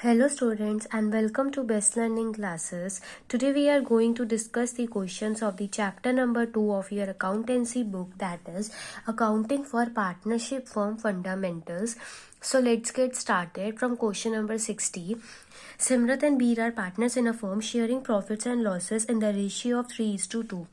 Hello students and welcome to Best Learning Classes. Today we are going to discuss the questions of the chapter number 2 of your accountancy book, that is Accounting for Partnership Firm Fundamentals. So let's get started from question number 60. Simrat and Beer are partners in a firm sharing profits and losses in the ratio of 3:2.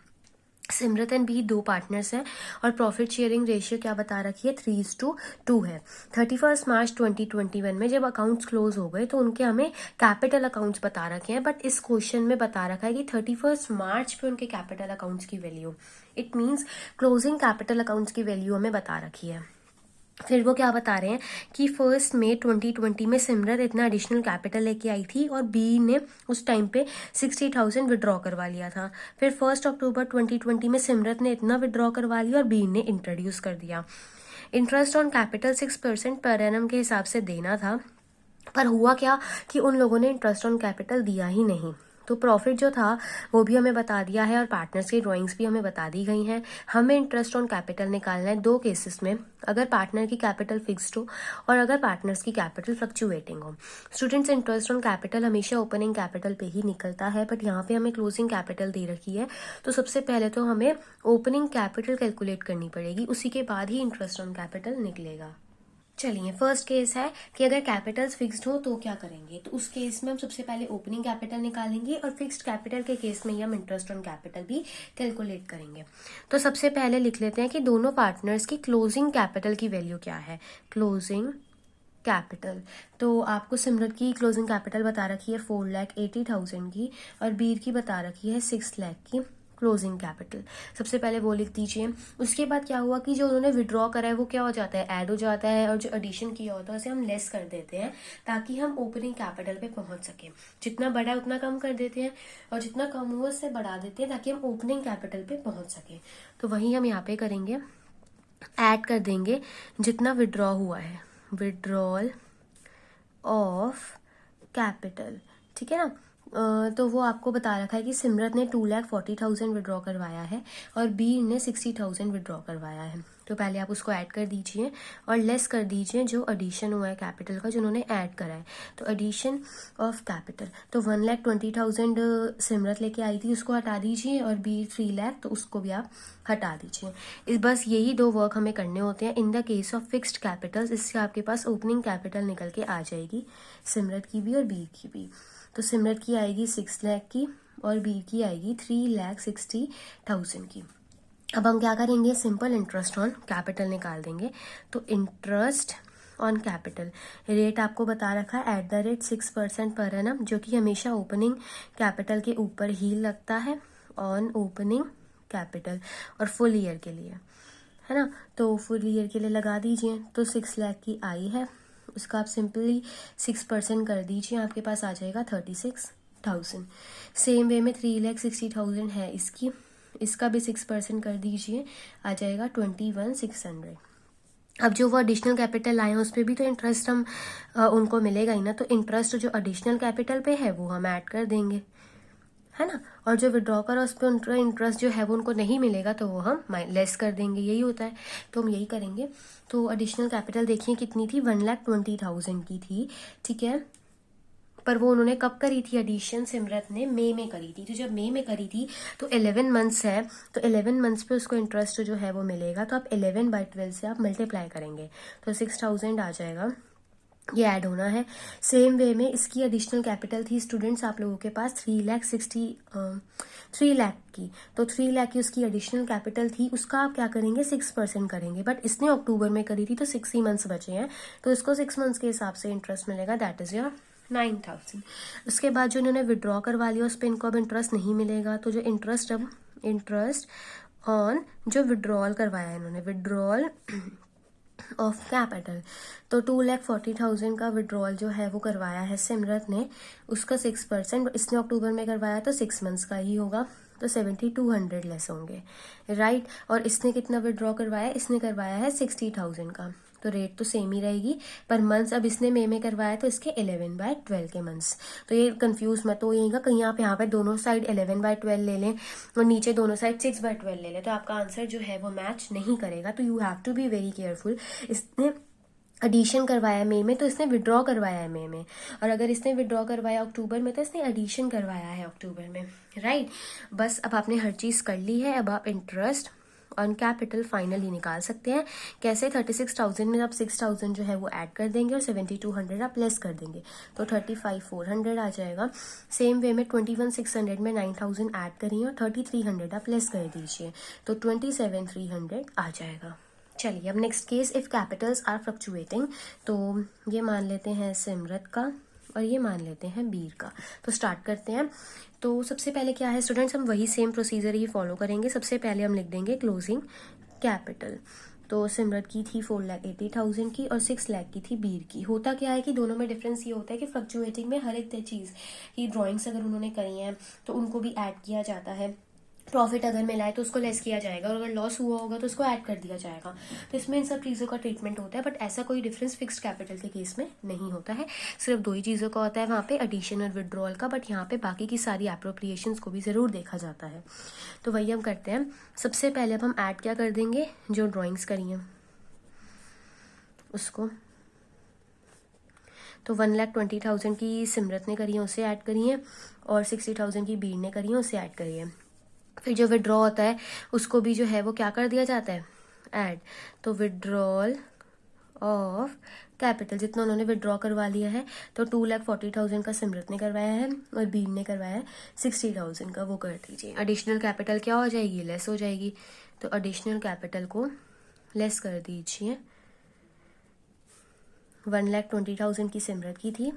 Simrat and B दो partners हैं और profit sharing ratio क्या बता रखी है 3:2 है। 31 मार्च 2021 में जब अकाउंट्स क्लोज हो गए तो उनके हमें कैपिटल अकाउंट्स बता रखे हैं, बट इस क्वेश्चन में बता रखा है कि 31 मार्च पे उनके कैपिटल अकाउंट्स की value, it means closing capital accounts की वैल्यू हमें बता रखी है। फिर वो क्या बता रहे हैं कि 1 मई 2020 में सिमरत इतना एडिशनल कैपिटल लेके आई थी और बी ने उस टाइम पे 60,000 विड्रॉ करवा लिया था। फिर 1 अक्टूबर 2020 में सिमरत ने इतना विड्रॉ करवा लिया और बी ने इंट्रोड्यूस कर दिया। Interest on capital 6% per annum के हिसाब से देना था, पर हुआ क्या कि उन लोगों ने इंटरेस्ट ऑन कैपिटल दिया ही नहीं। तो प्रॉफिट जो था वो भी हमें बता दिया है और पार्टनर्स की ड्राइंग्स भी हमें बता दी गई हैं। हमें इंटरेस्ट ऑन कैपिटल निकालना है दो केसेस में, अगर पार्टनर की कैपिटल फिक्स्ड हो और अगर पार्टनर्स की कैपिटल फ्लक्चुएटिंग हो। स्टूडेंट्स, इंटरेस्ट ऑन कैपिटल हमेशा ओपनिंग कैपिटल पे ही निकलता है, बट यहाँ पे हमें क्लोजिंग कैपिटल दे रखी है, तो सबसे पहले तो हमें ओपनिंग कैपिटल कैलकुलेट करनी पड़ेगी, उसी के बाद ही इंटरेस्ट ऑन कैपिटल निकलेगा। चलिए, फर्स्ट केस है कि अगर कैपिटल्स फिक्स्ड हो तो क्या करेंगे। तो उस केस में हम सबसे पहले ओपनिंग कैपिटल निकालेंगे और फिक्स्ड कैपिटल के केस में ही हम इंटरेस्ट ऑन कैपिटल भी कैलकुलेट करेंगे। तो सबसे पहले लिख लेते हैं कि दोनों पार्टनर्स की क्लोजिंग कैपिटल की वैल्यू क्या है। क्लोजिंग कैपिटल, तो आपको सिमरत की क्लोजिंग कैपिटल बता रखी है 4,80,000 की और बीर की बता रखी है 6 लाख की क्लोजिंग कैपिटल। सबसे पहले वो लिख दीजिए। उसके बाद क्या हुआ कि जो उन्होंने विड्रॉ करा है वो क्या हो जाता है, ऐड हो जाता है, और जो एडिशन किया होता है उसे हम लेस कर देते हैं ताकि हम ओपनिंग कैपिटल पे पहुंच सके। जितना बड़ा है उतना कम कर देते हैं और जितना कम हुआ उससे बढ़ा देते हैं ताकि हम ओपनिंग कैपिटल पे पहुंच सके। तो वही हम यहाँ पे करेंगे, ऐड कर देंगे जितना विड्रॉ हुआ है, विड्रॉल ऑफ कैपिटल, ठीक है ना। तो वो आपको बता रखा है कि सिमरत ने 2,40,000 विड्रॉ करवाया है और बी ने 60,000 विड्रॉ करवाया है। तो पहले आप उसको ऐड कर दीजिए और लेस कर दीजिए जो एडिशन हुआ है कैपिटल का, जिन्होंने ऐड करा है। तो एडिशन ऑफ कैपिटल, तो 1,20,000 सिमरत लेके आई थी, उसको हटा दीजिए, और बी 3 लाख, तो उसको भी आप हटा दीजिए। इस बस यही दो वर्क हमें करने होते हैं in the case of fixed Capitals. इससे आपके पास ओपनिंग कैपिटल निकल के आ जाएगी, सिमरत की भी और बी की भी। तो सिमरत की आएगी 6 लाख की और बी की आएगी 3,60,000 की। अब हम क्या करेंगे, सिंपल इंटरेस्ट ऑन कैपिटल निकाल देंगे। तो इंटरेस्ट ऑन कैपिटल रेट आपको बता रखा है @6% पर एनम, जो कि हमेशा ओपनिंग कैपिटल के ऊपर ही लगता है ऑन ओपनिंग कैपिटल, और फुल ईयर के लिए, है ना। तो फुल ईयर के लिए लगा दीजिए। तो 6 लाख की आई है, उसका आप सिंपली 6% कर दीजिए, आपके पास आ जाएगा 36,000। सेम वे में 3,60,000 है इसकी, इसका भी 6% कर दीजिए, आ जाएगा 21,600। अब जो वो एडिशनल कैपिटल लाए हैं उस पर भी तो इंटरेस्ट हम उनको मिलेगा ही ना। तो इंटरेस्ट जो एडिशनल कैपिटल पे है वो हम ऐड कर देंगे, है ना। और जो विड्रॉ करा उस पर इंटरेस्ट जो है वो उनको नहीं मिलेगा, तो वो हम लेस कर देंगे, यही होता है। तो हम यही करेंगे। तो एडिशनल कैपिटल देखिए कितनी थी, 1,20,000 की थी, ठीक है। पर वो उन्होंने कब करी थी एडिशन, सिमरत ने मई में करी थी। तो जब मई में करी थी तो 11 मंथ्स है, तो 11 मंथ्स पे उसको इंटरेस्ट जो है वो मिलेगा। तो आप 11/12 से आप मल्टीप्लाई करेंगे तो 6,000 आ जाएगा, ये ऐड होना है। सेम वे में इसकी एडिशनल कैपिटल थी स्टूडेंट्स आप लोगों के पास 3 लाख की। तो 3 लाख की उसकी एडिशनल कैपिटल थी, उसका आप क्या करेंगे, 6% करेंगे। बट इसने अक्टूबर में करी थी तो 6 ही मंथ्स बचे हैं, तो इसको 6 मंथ्स के हिसाब से इंटरेस्ट मिलेगा, दैट इज योर 9,000। उसके बाद जो इन्होंने विड्रॉ करवा लिया उस पर इनको अब इंटरेस्ट नहीं मिलेगा। तो जो इंटरेस्ट, अब इंटरेस्ट ऑन जो विड्रॉल करवाया है इन्होंने, विड्रॉल ऑफ कैपिटल, तो 2,40,000 का विड्रॉल जो है वो करवाया है सिमरत ने, उसका 6%, इसने अक्टूबर में करवाया तो 6 मंथ्स का ही होगा, तो 7,200 लेस होंगे, राइट। और इसने कितना विड्रॉ करवाया, इसने करवाया है 60,000 का, तो रेट तो सेम ही रहेगी, पर मंथ्स अब इसने मई में करवाया तो इसके 11/12 के मंथ्स। तो ये कंफ्यूज मत होइएगा, कहीं आप यहाँ पे दोनों साइड 11/12 ले लें और नीचे दोनों साइड 6/12 ले लें, तो आपका आंसर जो है वो मैच नहीं करेगा। तो you have to be very careful. इसने एडिशन करवाया है मई में तो इसने विड्रॉ करवाया है मई में, और अगर इसने विड्रॉ करवाया अक्टूबर में तो इसने एडिशन करवाया है अक्टूबर में, राइट। बस अब आपने हर चीज़ कर ली है। अब आप इंटरेस्ट ऑन कैपिटल फाइनली निकाल सकते हैं। कैसे? 36,000 में आप 6,000 जो है वो ऐड कर देंगे और 7,200 आप लेस कर देंगे तो 35,400 आ जाएगा। सेम वे में 21,600 में 9,000 ऐड करिए और 3,300 आप लेस कर दीजिए तो 27,300 आ जाएगा। चलिए अब next case, if capitals are fluctuating, तो ये मान लेते हैं सिमरत का और ये मान लेते हैं बीर का। तो स्टार्ट करते हैं। तो सबसे पहले क्या है स्टूडेंट्स, हम वही सेम प्रोसीजर ही फॉलो करेंगे। सबसे पहले हम लिख देंगे क्लोजिंग कैपिटल। तो सिमरत की थी 4,80,000 की और 6 लाख की थी बीर की। होता क्या है कि दोनों में डिफरेंस ये होता है कि फ्लक्चुएटिंग में हर एक चीज़ की ड्राइंग्स अगर उन्होंने करी हैं तो उनको भी ऐड किया जाता है। प्रॉफिट अगर मिला है तो उसको लेस किया जाएगा और अगर लॉस हुआ होगा तो उसको ऐड कर दिया जाएगा। तो इसमें इन सब चीज़ों का ट्रीटमेंट होता है, बट ऐसा कोई डिफरेंस फिक्स्ड कैपिटल के केस में नहीं होता है। सिर्फ दो ही चीज़ों का होता है वहाँ पे, एडिशन और विड्रॉल का, बट यहाँ पे बाकी की सारी एप्रोप्रिएशंस को भी ज़रूर देखा जाता है। तो वही हम करते हैं। सबसे पहले अब हम ऐड क्या कर देंगे, जो ड्राइंग्स करी हैं उसको। तो 1,20,000 की सिमरत ने करी है उसे ऐड करी है और 60,000 की बीर ने करी है उसे ऐड करी है। फिर जो विड्रॉ होता है उसको भी जो है वो क्या कर दिया जाता है, ऐड। तो विड्रॉल ऑफ कैपिटल, जितना उन्होंने विड्रॉ करवा लिया है तो 2,40,000 का सिमरत ने करवाया है और बीर ने करवाया है 60,000 का, वो कर दीजिए। एडिशनल कैपिटल क्या हो जाएगी, लेस हो जाएगी। तो एडिशनल कैपिटल को लेस कर दीजिए। 1,20,000 की सिमरत की थी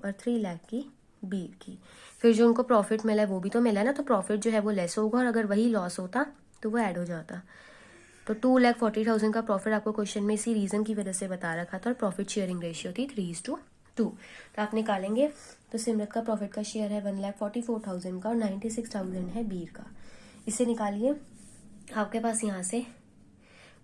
और 3 लाख की बीर की। फिर जो उनको प्रॉफिट मिला है वो भी तो मिला है ना, तो प्रॉफिट जो है वो लेस होगा और अगर वही लॉस होता तो वो ऐड हो जाता। तो 2,40,000 का प्रॉफिट आपको क्वेश्चन में इसी रीजन की वजह से बता रखा था और प्रॉफिट शेयरिंग रेशियो थी 3:2। तो आप निकालेंगे तो सिमरत का प्रॉफिट का शेयर है 1,44,000 का और 96,000 है बीर का। इसे निकालिए। आपके पास यहाँ से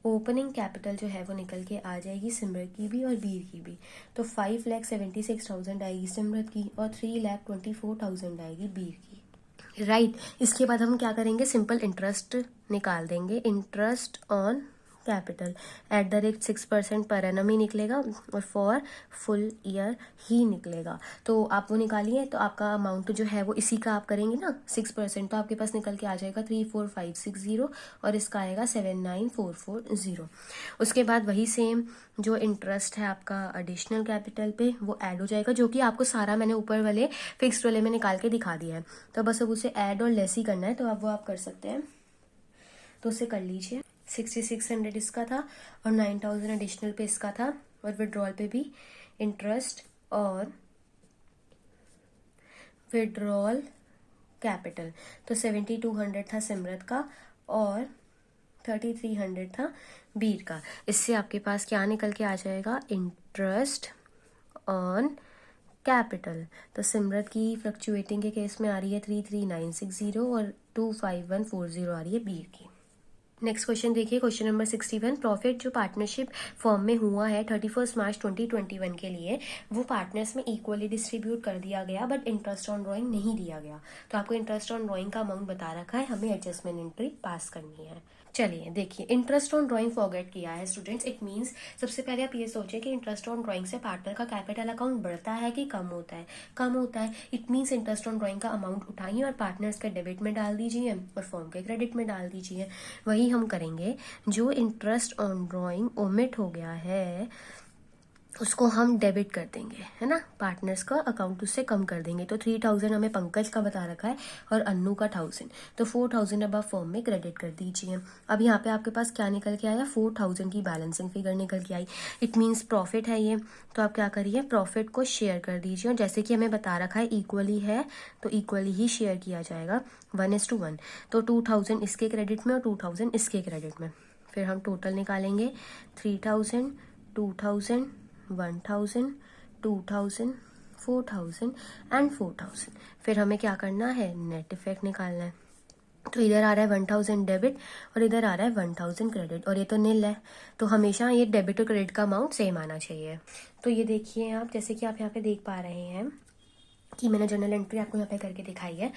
ओपनिंग कैपिटल जो है वो निकल के आ जाएगी सिमरत की भी और बीर की भी। तो 5,76,000 आएगी सिमरत की और 3,24,000 आएगी बीर की, राइट। इसके बाद हम क्या करेंगे, सिंपल इंटरेस्ट निकाल देंगे। Interest on capital @6% per annum ही निकलेगा और फॉर फुल ईयर ही निकलेगा। तो आप वो निकालिए तो आपका अमाउंट जो है वो इसी का आप करेंगे ना 6%, तो आपके पास निकल के आ जाएगा 34,560 और इसका आएगा 79,440। उसके बाद वही सेम जो इंटरेस्ट है आपका एडिशनल कैपिटल पे वो ऐड हो जाएगा, जो कि आपको सारा मैंने ऊपर वाले फिक्स्ड वाले में निकाल के दिखा दिया है। तो बस अब उसे ऐड और लेस ही करना है, तो अब वो आप कर सकते हैं। तो उसे कर लीजिए। 6,600 इसका था और 9,000 एडिशनल पे इसका था और विड्रॉल पे भी इंटरेस्ट और विड्रॉल कैपिटल। तो 7,200 था सिमरत का और 3,300 था बीर का। इससे आपके पास क्या निकल के आ जाएगा, इंटरेस्ट ऑन कैपिटल। तो सिमरत की फ्लक्चुएटिंग के केस में आ रही है 3,3960 और 2,5140 आ रही है बीर की। नेक्स्ट क्वेश्चन देखिए, क्वेश्चन नंबर 61। प्रॉफिट जो पार्टनरशिप फॉर्म में हुआ है 31 मार्च 2021 के लिए वो पार्टनर्स में इक्वली डिस्ट्रीब्यूट कर दिया गया, बट इंटरेस्ट ऑन ड्राइंग नहीं दिया गया। तो आपको इंटरेस्ट ऑन ड्राइंग का अमाउंट बता रखा है, हमें एडजस्टमेंट एंट्री पास करनी है। चलिए देखिए, इंटरेस्ट ऑन ड्राइंग फॉरगेट किया है स्टूडेंट्स। इट मींस सबसे पहले आप ये सोचें कि इंटरेस्ट ऑन ड्राइंग से पार्टनर का कैपिटल अकाउंट बढ़ता है कि कम होता है, कम होता है। It means interest on drawing का अमाउंट उठाइए और पार्टनर्स के डेबिट में डाल दीजिए और फॉर्म के क्रेडिट में डाल दीजिए। वही हम करेंगे। जो इंटरेस्ट ऑन ड्राइंग ओमिट हो गया है उसको हम डेबिट कर देंगे, है ना, पार्टनर्स का अकाउंट उससे कम कर देंगे। तो 3,000 हमें पंकज का बता रखा है और अन्नू का 1,000, तो 4,000 अब आप फॉर्म में क्रेडिट कर दीजिए। अब यहाँ पे आपके पास क्या निकल के आया, 4,000 की बैलेंसिंग फिगर निकल के आई। इट मीन्स प्रॉफिट है ये, तो आप क्या करिए, प्रॉफिट को शेयर कर दीजिए और जैसे कि हमें बता रखा है इक्वली है तो इक्वली ही शेयर किया जाएगा 1:1। तो 2,000 इसके क्रेडिट में और 2,000 इसके क्रेडिट में। फिर हम टोटल निकालेंगे 3,000, 2,000, 1,000, 2,000, 4,000 एंड 4,000। फिर हमें क्या करना है, नेट इफेक्ट निकालना है। तो इधर आ रहा है 1,000 डेबिट और इधर आ रहा है 1,000 क्रेडिट और ये तो नील है, तो हमेशा ये डेबिट और क्रेडिट का अमाउंट सेम आना चाहिए। तो ये देखिए आप, जैसे कि आप यहाँ पे देख पा रहे हैं कि मैंने जर्नल एंट्री आपको यहाँ पे करके दिखाई है।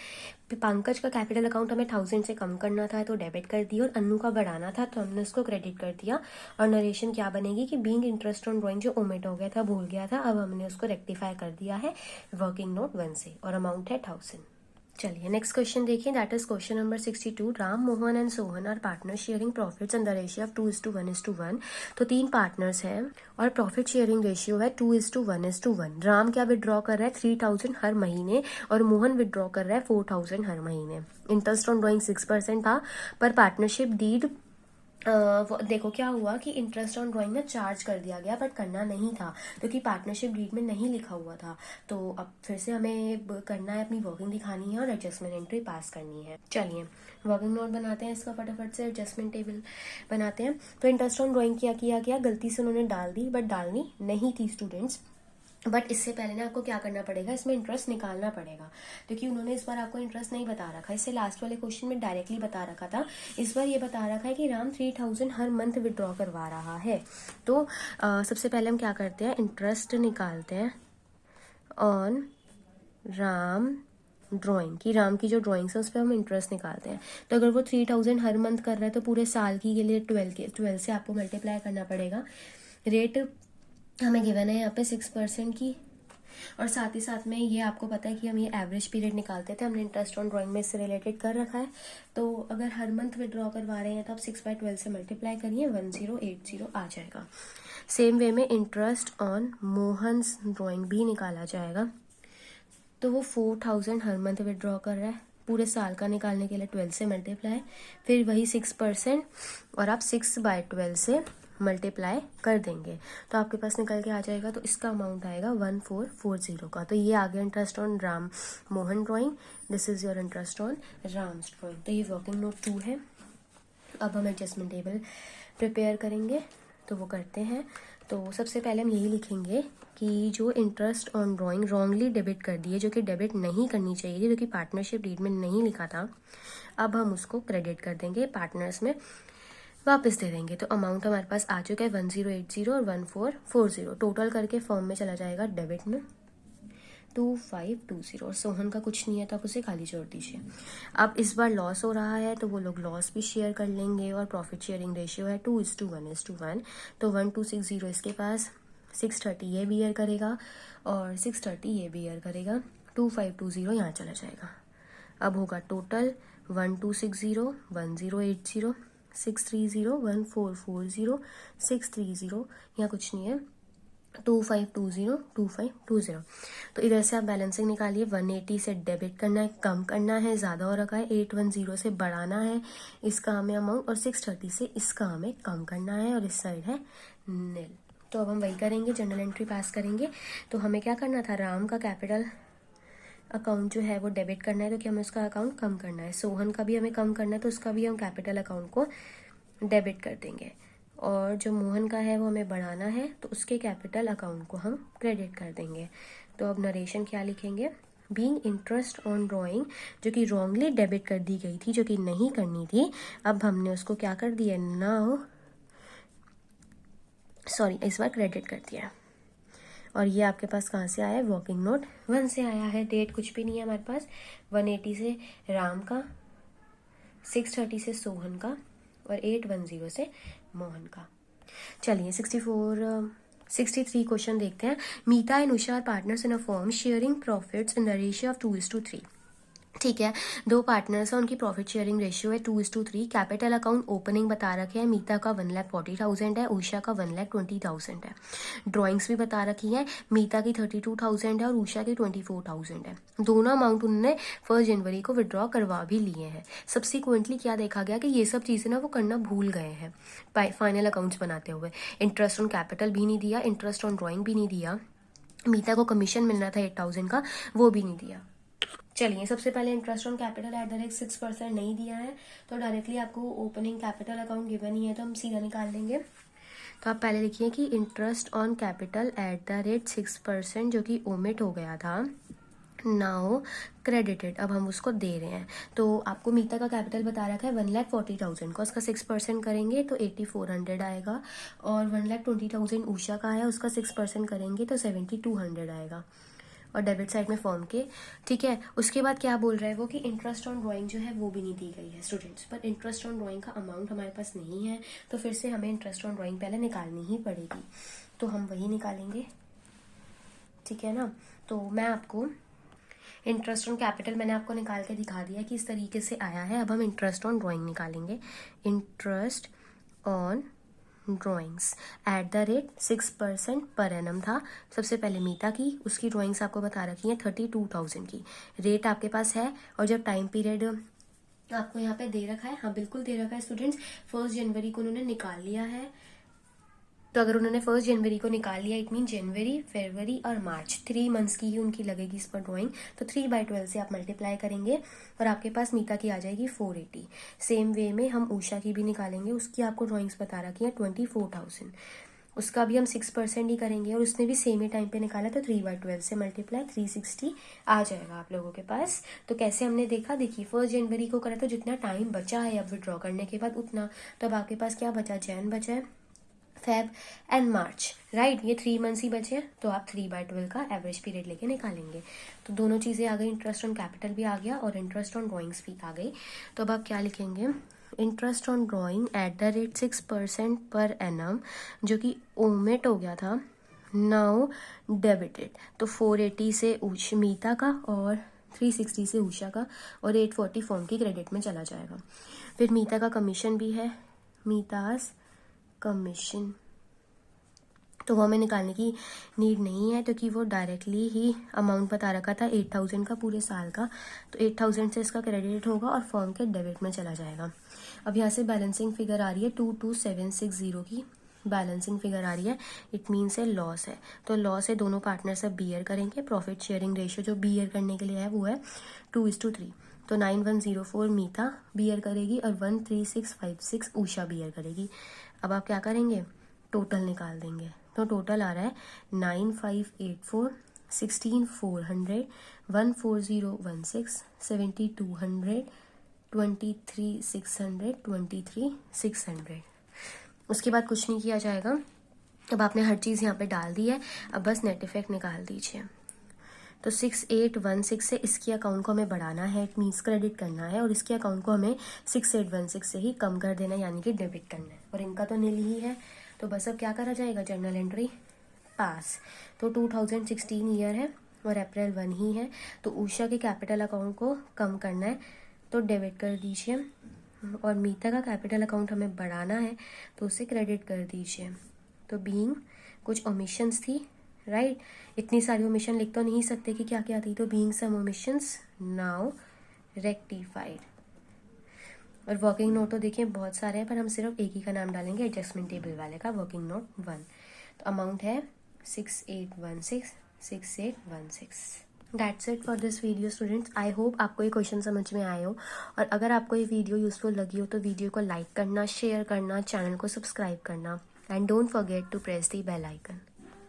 पंकज का कैपिटल अकाउंट हमें 1000 से कम करना था तो डेबिट कर दिया, और अन्नू का बढ़ाना था तो हमने उसको क्रेडिट कर दिया। और नरेशन क्या बनेगी कि बीइंग इंटरेस्ट ऑन ड्राइंग जो ओमिट हो गया था, भूल गया था, अब हमने उसको रेक्टिफाई कर दिया है वर्किंग नोट 1 से, और अमाउंट है 1000। चलिए नेक्स्ट क्वेश्चन देखिए, that is question number 62। Ram, Mohan and Sohan are partner sharing profits in the ratio of 2:1:1। तो 3 पार्टनर्स हैं और प्रॉफिट शेयरिंग रेशियो है 2:1:1। राम क्या विड्रॉ कर रहा है 3000 हर महीने, और मोहन विड्रॉ कर रहा है 4000 हर महीने। इंटरेस्ट ऑन ड्राइंग 6% था, पर पार्टनरशिप डीड देखो क्या हुआ कि इंटरेस्ट ऑन ड्राइंग ना चार्ज कर दिया गया, बट करना नहीं था क्योंकि पार्टनरशिप डीड में नहीं लिखा हुआ था। तो अब फिर से हमें करना है, अपनी वर्किंग दिखानी है और एडजस्टमेंट एंट्री पास करनी है। चलिए वर्किंग नोट बनाते हैं इसका फटाफट से, एडजस्टमेंट टेबल बनाते हैं। तो इंटरेस्ट ऑन ड्राइंग किया गया, गलती से उन्होंने डाल दी, बट डालनी नहीं थी स्टूडेंट्स। बट इससे पहले ना आपको क्या करना पड़ेगा, इसमें इंटरेस्ट निकालना पड़ेगा, क्योंकि उन्होंने इस बार आपको इंटरेस्ट नहीं बता रखा। इससे लास्ट वाले क्वेश्चन में डायरेक्टली बता रखा था, इस बार ये बता रखा है कि राम 3000 हर मंथ विड्रॉ करवा रहा है। तो सबसे पहले हम क्या करते हैं, इंटरेस्ट निकालते हैं ऑन राम ड्राइंग की, राम की जो ड्राइंग्स है उस पर हम इंटरेस्ट निकालते हैं। तो अगर वो 3000 हर मंथ कर रहा है तो पूरे साल की के लिए 12 से आपको मल्टीप्लाई करना पड़ेगा। रेट हमें गिवन है यहाँ पे 6% की, और साथ ही साथ में ये आपको पता है कि हम ये एवरेज पीरियड निकालते थे, हमने इंटरेस्ट ऑन ड्राइंग में इससे रिलेटेड कर रखा है। तो अगर हर मंथ विड्रॉ करवा रहे हैं तो आप 6/12 से मल्टीप्लाई करिए, 1080 आ जाएगा। सेम वे में इंटरेस्ट ऑन मोहन्स ड्राइंग भी निकाला जाएगा। तो वो 4000 हर मंथ विड्रॉ कर रहा है, पूरे साल का निकालने के लिए 12 से मल्टीप्लाई, फिर वही 6%, और आप 6/12 से मल्टीप्लाई कर देंगे तो आपके पास निकल के आ जाएगा। तो इसका अमाउंट आएगा 1440 का। तो ये आ गया interest on Ram Mohan drawing, this is your interest on Ram's drawing. तो ये वर्किंग नोट 2 है। अब हम एडजस्टमेंट टेबल प्रिपेयर करेंगे, तो वो करते हैं। तो सबसे पहले हम यही लिखेंगे कि जो interest on drawing wrongly debit कर दी है, जो कि डेबिट नहीं करनी चाहिए थी, जो कि पार्टनरशिप डीड में नहीं लिखा था, अब हम उसको क्रेडिट कर देंगे, पार्टनर्स में वापस दे देंगे। तो अमाउंट हमारे पास आ चुका है 1080 और 1440, टोटल करके फॉर्म में चला जाएगा डेबिट में 2520, और सोहन का कुछ नहीं है तो आप उसे खाली छोड़ दीजिए। अब इस बार लॉस हो रहा है तो वो लोग लॉस भी शेयर कर लेंगे, और प्रॉफिट शेयरिंग रेशियो है 2:1:1। तो 1260 इसके पास, 630 ये बियर करेगा और 630 ये बियर करेगा, 2520 यहाँ चला जाएगा। अब होगा टोटल 1260, 1080, 630, 1440, 630, यहाँ कुछ नहीं है, 2520, 2520। तो इधर से आप बैलेंसिंग निकालिए, 180 से डेबिट करना है, कम करना है, ज़्यादा हो रखा है, 810 से बढ़ाना है इसका हमें अमाउंट, और 630 से इसका हमें कम करना है, और इस साइड है नील। तो अब हम वही करेंगे, जनरल एंट्री पास करेंगे। तो हमें क्या करना था, राम का कैपिटल अकाउंट जो है वो डेबिट करना है, तो कि हमें उसका अकाउंट कम करना है। सोहन का भी हमें कम करना है, तो उसका भी हम कैपिटल अकाउंट को डेबिट कर देंगे। और जो मोहन का है वो हमें बढ़ाना है, तो उसके कैपिटल अकाउंट को हम क्रेडिट कर देंगे। तो अब नरेशन क्या लिखेंगे, बीइंग इंटरेस्ट ऑन ड्राइंग, जो कि रॉन्गली डेबिट कर दी गई थी, जो कि नहीं करनी थी, अब हमने उसको क्या कर दिया, इस बार क्रेडिट कर दिया। और ये आपके पास कहाँ से आया है, वर्किंग नोट 1 से आया है। डेट कुछ भी नहीं है हमारे पास, 180 से राम का, 630 से सोहन का, और 810 से मोहन का। चलिए 63 क्वेश्चन देखते हैं। Meeta and Usha are partners in a firm sharing profits in the ratio of 2:3। ठीक है, 2 पार्टनर्स हैं, उनकी प्रॉफिट शेयरिंग रेशियो है 2:3। कैपिटल अकाउंट ओपनिंग बता रखे हैं, मीता का 1,40,000 है, उषा का 1,20,000 है। ड्राइंग्स भी बता रखी हैं, मीता की 32,000 है और उषा की 24,000 है। दोनों अमाउंट उन्होंने 1 जनवरी को विड्रॉ करवा भी लिए हैं। सब्सिक्वेंटली क्या देखा गया कि ये सब चीज़ें ना वो करना भूल गए हैं फाइनल अकाउंट्स बनाते हुए। इंटरेस्ट ऑन कैपिटल भी नहीं दिया, इंटरेस्ट ऑन ड्राइंग भी नहीं दिया, मीता को कमीशन मिलना था 8,000 का, वो भी नहीं दिया। चलिए सबसे पहले interest on capital at the rate 6% नहीं दिया है, तो डायरेक्टली आपको ओपनिंग कैपिटल अकाउंट गिवन ही है, तो हम सीधा निकाल लेंगे। तो आप पहले लिखिए कि interest on capital at the rate 6%, जो कि ओमिट हो गया था, नाउ क्रेडिटेड, अब हम उसको दे रहे हैं। तो आपको मीता का कैपिटल बता रखा है 1,40,000 का, उसका 6% करेंगे तो 8,400 आएगा, और 1,20,000 उषा का है, उसका 6% करेंगे तो 7,200 आएगा। और डेबिट साइड में फर्म के, ठीक है। उसके बाद क्या बोल रहा है वो कि इंटरेस्ट ऑन ड्राइंग जो है वो भी नहीं दी गई है स्टूडेंट्स, पर इंटरेस्ट ऑन ड्राइंग का अमाउंट हमारे पास नहीं है, तो फिर से हमें इंटरेस्ट ऑन ड्राइंग पहले निकालनी ही पड़ेगी, तो हम वही निकालेंगे, ठीक है ना। तो मैं आपको इंटरेस्ट ऑन कैपिटल मैंने आपको निकाल के दिखा दिया कि इस तरीके से आया है। अब हम इंटरेस्ट ऑन ड्राइंग निकालेंगे। Interest on drawings at the rate 6% per annum था। सबसे पहले मीता की, उसकी ड्राइंग्स आपको बता रखी है 32,000 की, रेट आपके पास है। और जब टाइम पीरियड आपको यहाँ पे दे रखा है, हाँ बिल्कुल दे रखा है स्टूडेंट्स, 1 जनवरी को उन्होंने निकाल लिया है। तो अगर उन्होंने 1 जनवरी को निकाल लिया, इट मीन जनवरी, फरवरी और मार्च, 3 मंथ्स की ही उनकी लगेगी इस पर ड्राइंग। तो 3/12 से आप मल्टीप्लाई करेंगे और आपके पास मीता की आ जाएगी 480। सेम वे में हम उषा की भी निकालेंगे, उसकी आपको ड्राइंग्स बता रखी है 24,000, उसका भी हम 6% ही करेंगे और उसने भी सेम ही टाइम पे निकाला, तो 3/12 से मल्टीप्लाई 360 आ जाएगा आप लोगों के पास। तो कैसे हमने देखा, देखिए 1 जनवरी को करा तो जितना टाइम बचा है अब विड्रॉ करने के बाद उतना, तो अब आपके पास क्या बचा, जैन बचा है, फेब एंड मार्च, राइट, ये 3 मंथ्स ही बचे हैं, तो आप 3/12 का एवरेज पीरियड लेके निकालेंगे। तो दोनों चीज़ें आ गई, इंटरेस्ट ऑन कैपिटल भी आ गया और इंटरेस्ट ऑन ड्राइंग्स भी आ गई। तो अब आप क्या लिखेंगे, interest on drawing at the rate 6% per annum, जो कि ओमिट हो गया था, नाउ डेबिटेड। तो 480 से मीता का और 360 से उषा का और 840 फॉर्म की क्रेडिट में चला जाएगा। फिर मीता का कमीशन भी है, मीताज कमीशन, तो वो हमें निकालने की नीड नहीं है क्योंकि वो डायरेक्टली ही अमाउंट बता रखा था 8,000 का पूरे साल का, तो 8,000 से इसका क्रेडिट होगा और फॉर्म के डेबिट में चला जाएगा। अब यहाँ से बैलेंसिंग फिगर आ रही है 22,760 की बैलेंसिंग फिगर आ रही है, इट मीन्स है लॉस है, तो लॉस है दोनों पार्टनर सब बियर करेंगे। प्रॉफिट शेयरिंग रेशियो जो बियर करने के लिए है वो है 2:3, तो 9104 मीता बियर करेगी और 13656 उषा बियर करेगी। अब आप क्या करेंगे, टोटल निकाल देंगे, तो टोटल आ रहा है 9584, 16400, 14016, 7200, 23600, 23600। उसके बाद कुछ नहीं किया जाएगा। अब आपने हर चीज़ यहाँ पे डाल दी है, अब बस नेट इफेक्ट निकाल दीजिए। तो 6816 से इसकी अकाउंट को हमें बढ़ाना है, इट मीन्स क्रेडिट करना है, और इसके अकाउंट को हमें 6816 से ही कम कर देना है, यानी कि डेबिट करना है, और इनका तो नील ही है। तो बस अब क्या करा जाएगा, जर्नल एंट्री पास। तो 2016 ईयर है और अप्रैल 1 ही है, तो उषा के कैपिटल अकाउंट को कम करना है, तो डेबिट कर दीजिए, और मीता का कैपिटल अकाउंट हमें बढ़ाना है तो उसे क्रेडिट कर दीजिए। तो बीइंग कुछ ओमिशंस थी, राइट, इतनी सारी ओमिशन लिख तो नहीं सकते कि क्या क्या थी, तो बीइंग सम ओमिशंस नाउ रेक्टिफाइड। और वर्किंग नोट तो देखिए बहुत सारे हैं, पर हम सिर्फ एक ही का नाम डालेंगे, एडजस्टमेंट टेबल वाले का, वर्किंग नोट 1। तो अमाउंट है 6816, 6816। That's it for this video students. I hope आपको ये क्वेश्चन समझ में आए हो, और अगर आपको ये वीडियो यूजफुल लगी हो तो वीडियो को लाइक करना, शेयर करना, चैनल को सब्सक्राइब करना, and don't forget to press the bell icon.